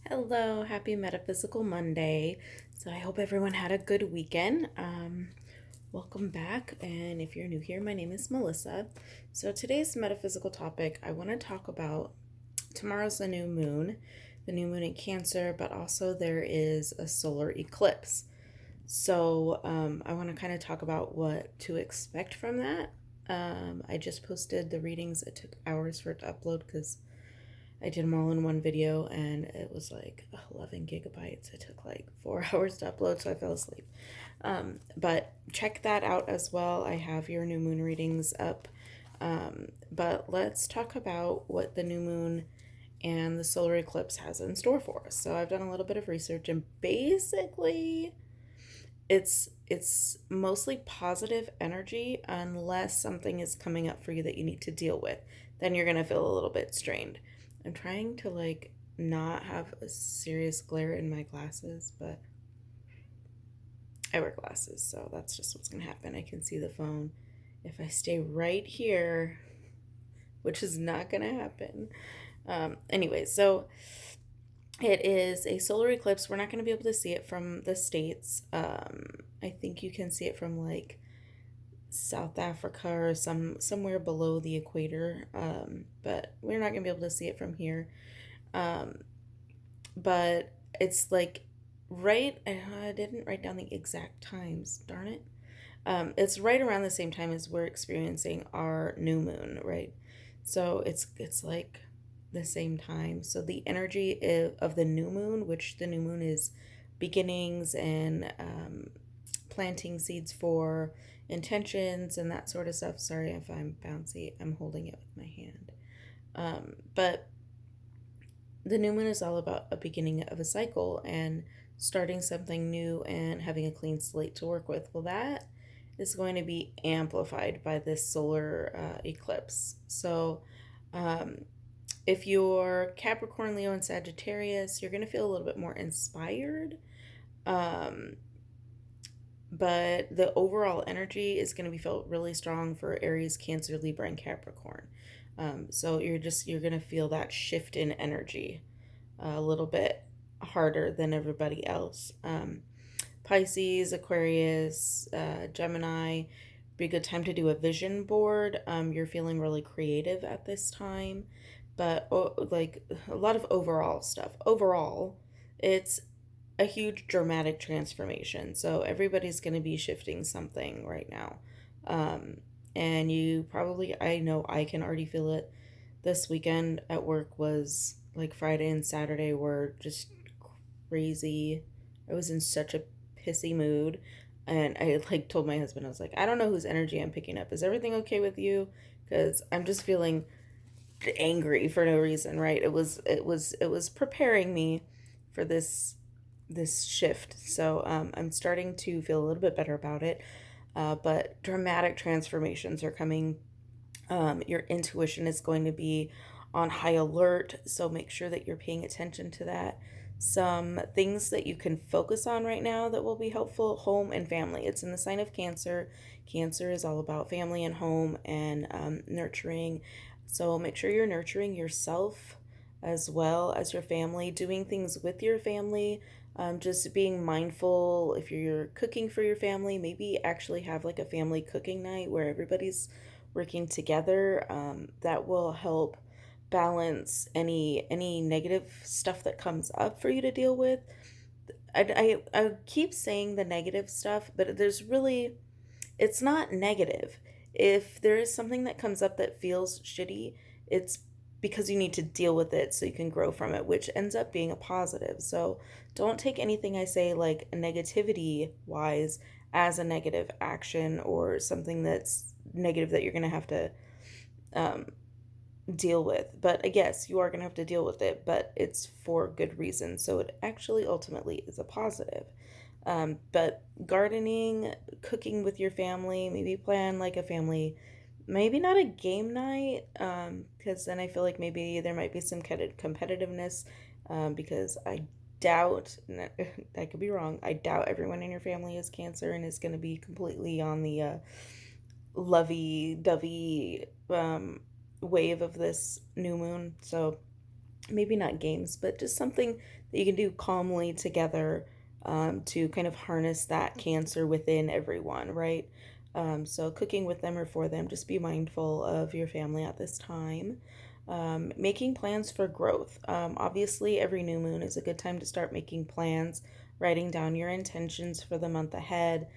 Hello, happy Metaphysical Monday. So, I hope everyone had a good weekend. Welcome back. And if you're new here, my name is Melissa. So, today's metaphysical topic, I want to talk about tomorrow's the new moon in Cancer, but also there is a solar eclipse. So, I want to kind of talk about what to expect from that. I just posted the readings. It took hours for it to upload because I did them all in one video and it was like 11 gigabytes. It took like 4 hours to upload, so I fell asleep. But check that out as well. I have your new moon readings up. But let's talk about what the new moon and the solar eclipse has in store for us. So I've done a little bit of research and basically it's mostly positive energy unless something is coming up for you that you need to deal with. Then you're going to feel a little bit strained. I'm trying to not have a serious glare in my glasses, but I wear glasses, so that's just what's going to happen. I can see the phone. If I stay right here, which is not going to happen. Anyway, so it is a solar eclipse. We're not going to be able to see it from the States. I think you can see it from like South Africa or somewhere below the equator. But we're not going to be able to see it from here. Um, but it's like right, I didn't write down the exact times, darn it. It's right around the same time as we're experiencing our new moon, right? So it's like the same time. So the energy of the new moon, which the new moon is beginnings and planting seeds for intentions and that sort of stuff. Sorry if I'm bouncy. I'm holding it with my hand. But the new moon is all about a beginning of a cycle and starting something new and having a clean slate to work with. Well, that is going to be amplified by this solar eclipse. So, if you're Capricorn, Leo, and Sagittarius, you're going to feel a little bit more inspired. Um, but the overall energy is going to be felt really strong for Aries, Cancer, Libra, and Capricorn. So you're going to feel that shift in energy a little bit harder than everybody else. Pisces, Aquarius, Gemini, be a good time to do a vision board. You're feeling really creative at this time, but like a lot of overall stuff. Overall, it's a huge dramatic transformation. So everybody's going to be shifting something right now. And you probably, I know I can already feel it. This weekend at work was like Friday and Saturday were just crazy. I was in such a pissy mood. And I like told my husband, I was like, I don't know whose energy I'm picking up. Is everything okay with you? Because I'm just feeling angry for no reason, right? It was preparing me for this shift. So I'm starting to feel a little bit better about it. But dramatic transformations are coming. Your intuition is going to be on high alert, so make sure that you're paying attention to that. Some things that you can focus on right now that will be helpful: home and family. It's in the sign of Cancer. Cancer is all about family and home and nurturing. So make sure you're nurturing yourself as well as your family, doing things with your family. Just being mindful if you're cooking for your family, maybe actually have like a family cooking night where everybody's working together. That will help balance any negative stuff that comes up for you to deal with. I keep saying the negative stuff, but it's not negative. If there is something that comes up that feels shitty, it's because you need to deal with it so you can grow from it, which ends up being a positive. So don't take anything I say like negativity wise as a negative action or something that's negative that you're going to have to um, deal with. But I guess you are going to have to deal with it, but it's for good reason. So it actually ultimately is a positive. But gardening, cooking with your family, maybe plan like a family, maybe not a game night, because then I feel like maybe there might be some kind of competitiveness, because I doubt, I could be wrong, I doubt everyone in your family is Cancer and is going to be completely on the lovey dovey wave of this new moon. So maybe not games, but just something that you can do calmly together, to kind of harness that Cancer within everyone, right? So, cooking with them or for them, just be mindful of your family at this time. Making plans for growth. Obviously, every new moon is a good time to start making plans, writing down your intentions for the month ahead,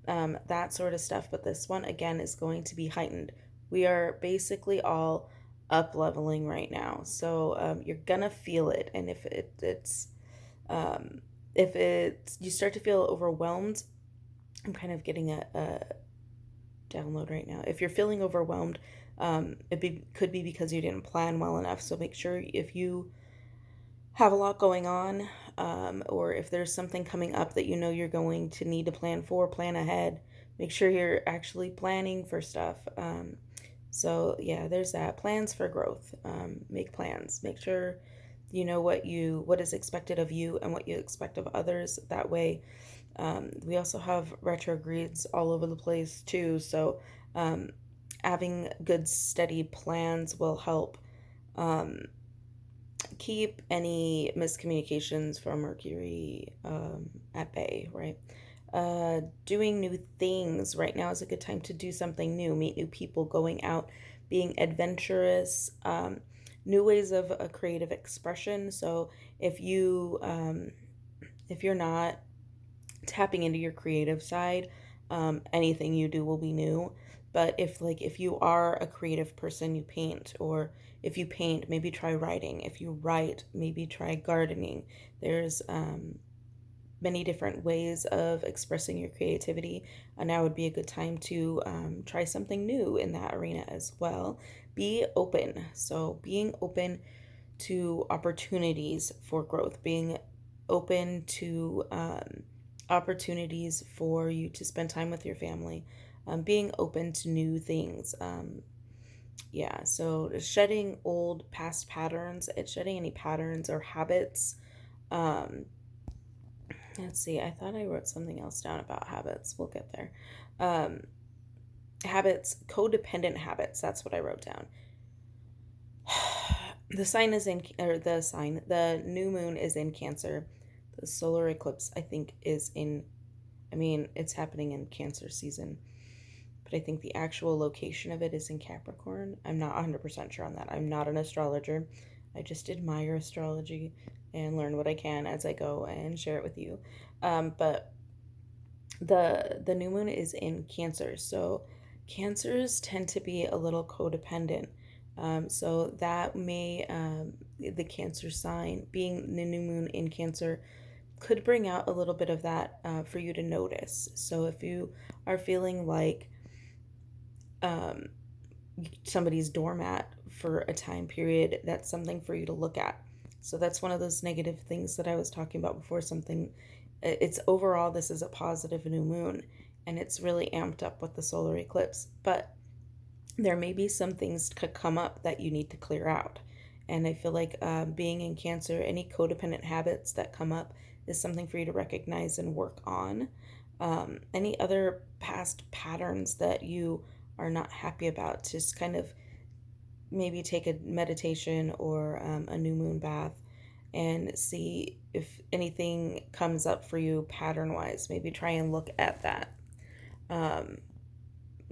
that sort of stuff. But this one, again, is going to be heightened. We are basically all up leveling right now. So you're going to feel it. And um, if it's, you start to feel overwhelmed, I'm kind of getting a download right now. If you're feeling overwhelmed, could be because you didn't plan well enough. So make sure if you have a lot going on, or if there's something coming up that you know you're going to need to plan for, plan ahead. Make sure you're actually planning for stuff. So yeah, there's that. Plans for growth. Make plans. Make sure you know what is expected of you and what you expect of others. That way, we also have retrogrades all over the place too. So um, having good steady plans will help. Um, Keep any miscommunications from Mercury at bay, right? Doing new things. Right now is a good time to do something new, meet new people, going out, being adventurous, new ways of a creative expression. So if if you're not tapping into your creative side, anything you do will be new. But if you are a creative person, you paint, or if you paint, maybe try writing. If you write, maybe try gardening. There's many different ways of expressing your creativity, and now would be a good time to try something new in that arena as well. Be open. So being open to opportunities for growth, being open to opportunities for you to spend time with your family, being open to new things. Yeah, so shedding old past patterns, it's shedding any patterns or habits. Um, let's see, I thought I wrote something else down about habits. We'll get there. Um, Habits, codependent habits, that's what I wrote down. The sign is in, or the sign, the new moon is in Cancer. The solar eclipse, I think, is in, I mean, it's happening in Cancer season, but I think the actual location of it is in Capricorn. I'm not 100% sure on that. I'm not an astrologer. I just admire astrology and learn what I can as I go and share it with you. But the new moon is in Cancer, so Cancers tend to be a little codependent. So that may the Cancer sign being the new moon in Cancer could bring out a little bit of that for you to notice. So if you are feeling like um, somebody's doormat for a time period, that's something for you to look at. So that's one of those negative things that I was talking about before. Something, it's overall, this is a positive new moon, and it's really amped up with the solar eclipse. But there may be some things to come up that you need to clear out. And I feel like being in Cancer, any codependent habits that come up is something for you to recognize and work on. Any other past patterns that you are not happy about, just kind of maybe take a meditation or a new moon bath and see if anything comes up for you pattern wise. Maybe try and look at that. Um,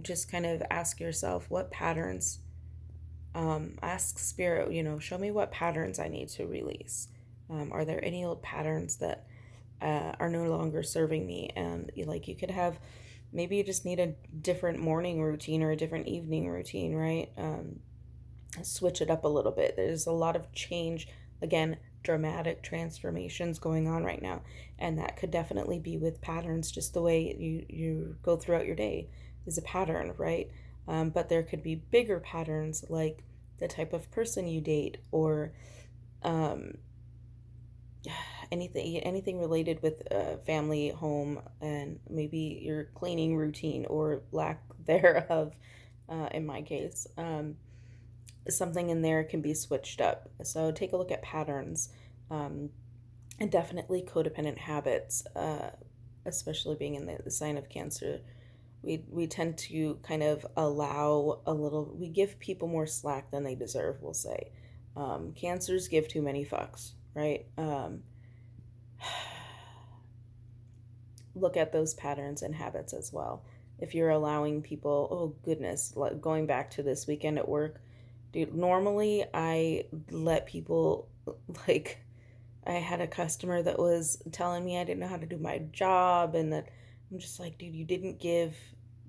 just kind of ask yourself what patterns, ask spirit, show me what patterns I need to release. Are there any old patterns that are no longer serving me? And you could have, maybe you just need a different morning routine or a different evening routine, right? Switch it up a little bit. There's a lot of change, again, dramatic transformations going on right now, and that could definitely be with patterns. Just the way you go throughout your day is a pattern, right? But there could be bigger patterns, like the type of person you date, or um, anything related with family, home, and maybe your cleaning routine or lack thereof. In my case, something in there can be switched up. So take a look at patterns, um, and definitely codependent habits, especially being in the sign of Cancer. We tend to kind of allow a little, we give people more slack than they deserve, we'll say. Cancers give too many fucks, right? Look at those patterns and habits as well. If you're allowing people, oh goodness, like going back to this weekend at work, dude, normally I let people, like, I had a customer that was telling me I didn't know how to do my job, and that I'm just like, dude, you didn't give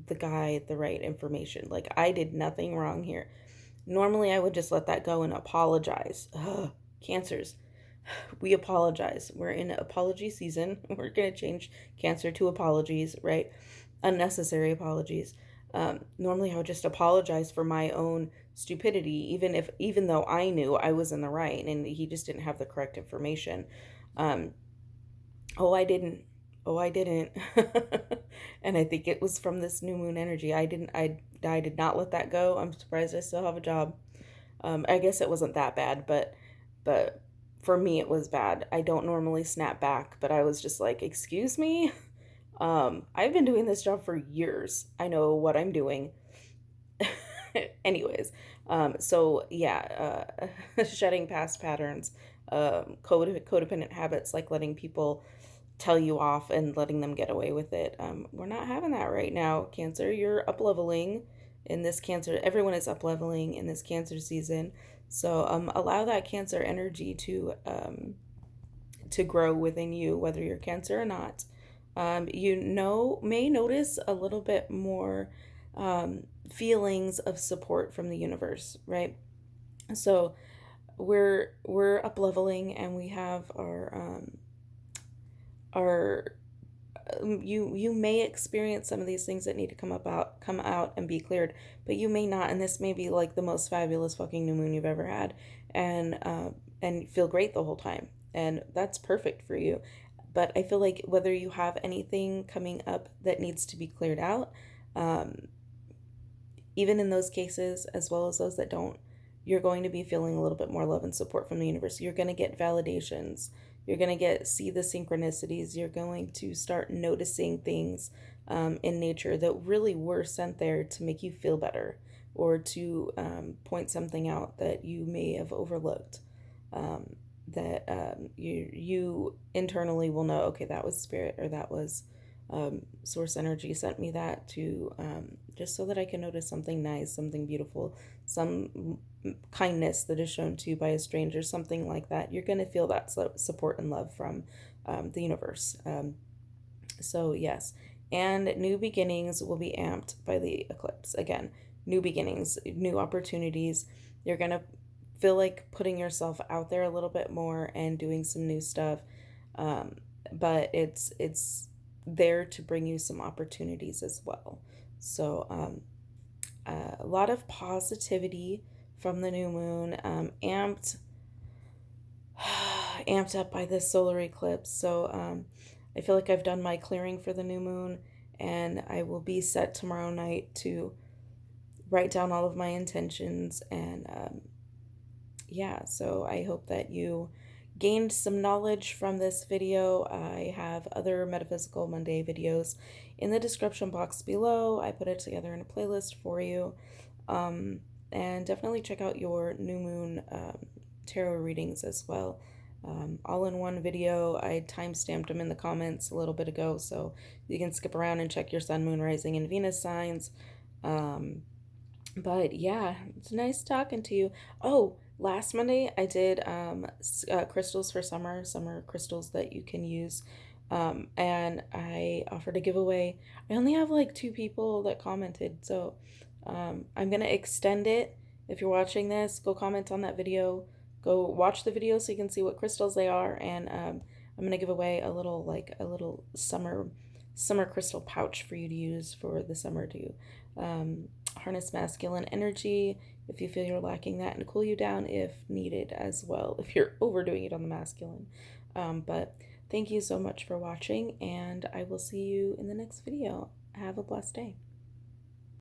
the guy the right information. Like, I did nothing wrong here. Normally, I would just let that go and apologize. Ugh, cancers. We apologize. We're in apology season. We're going to change cancer to apologies, right? Unnecessary apologies. Normally, I would just apologize for my own stupidity, even though I knew I was in the right and he just didn't have the correct information. Um, oh, I didn't. Oh, I didn't. And I think it was from this new moon energy. I didn't. I did not let that go. I'm surprised I still have a job. I guess it wasn't that bad, but for me it was bad. I don't normally snap back, but I was just like, "Excuse me? I've been doing this job for years. I know what I'm doing." Anyways, so yeah, shedding past patterns, codependent habits, like letting people tell you off and letting them get away with it. We're not having that right now, Cancer. You're up leveling in this Cancer. Everyone is up leveling in this Cancer season. So allow that Cancer energy to grow within you, whether you're Cancer or not. May notice a little bit more feelings of support from the universe, right? So we're up leveling, and we have our you may experience some of these things that need to come out and be cleared, but you may not, and this may be like the most fabulous fucking new moon you've ever had, and feel great the whole time, and that's perfect for you. But I feel like whether you have anything coming up that needs to be cleared out, um, even in those cases, as well as those that don't, you're going to be feeling a little bit more love and support from the universe. You're going to get validations. You're going to see the synchronicities. You're going to start noticing things in nature that really were sent there to make you feel better, or to point something out that you may have overlooked. That you internally will know, okay, that was spirit, or that was source energy sent me that to just so that I can notice something nice, something beautiful, some kindness that is shown to you by a stranger, something like that. You're going to feel that support and love from the universe. So, yes. And new beginnings will be amped by the eclipse. Again, new beginnings, new opportunities. You're going to feel like putting yourself out there a little bit more and doing some new stuff. But it's there to bring you some opportunities as well. So a lot of positivity from the new moon, amped up by this solar eclipse. So I feel like I've done my clearing for the new moon, and I will be set tomorrow night to write down all of my intentions. And yeah, so I hope that you gained some knowledge from this video. I have other Metaphysical Monday videos in the description box below. I put it together in a playlist for you. And definitely check out your new moon tarot readings as well. All in one video. I time-stamped them in the comments a little bit ago, so you can skip around and check your sun, moon, rising, and Venus signs. But yeah, it's nice talking to you. Oh, last Monday I did crystals for summer crystals that you can use. And I offered a giveaway. I only have like 2 people that commented, so I'm gonna extend it. If you're watching this, go comment on that video. Go watch the video so you can see what crystals they are, and I'm gonna give away a little summer crystal pouch for you to use for the summer to harness masculine energy if you feel you're lacking that, and cool you down if needed as well, if you're overdoing it on the masculine. But thank you so much for watching, and I will see you in the next video. Have a blessed day.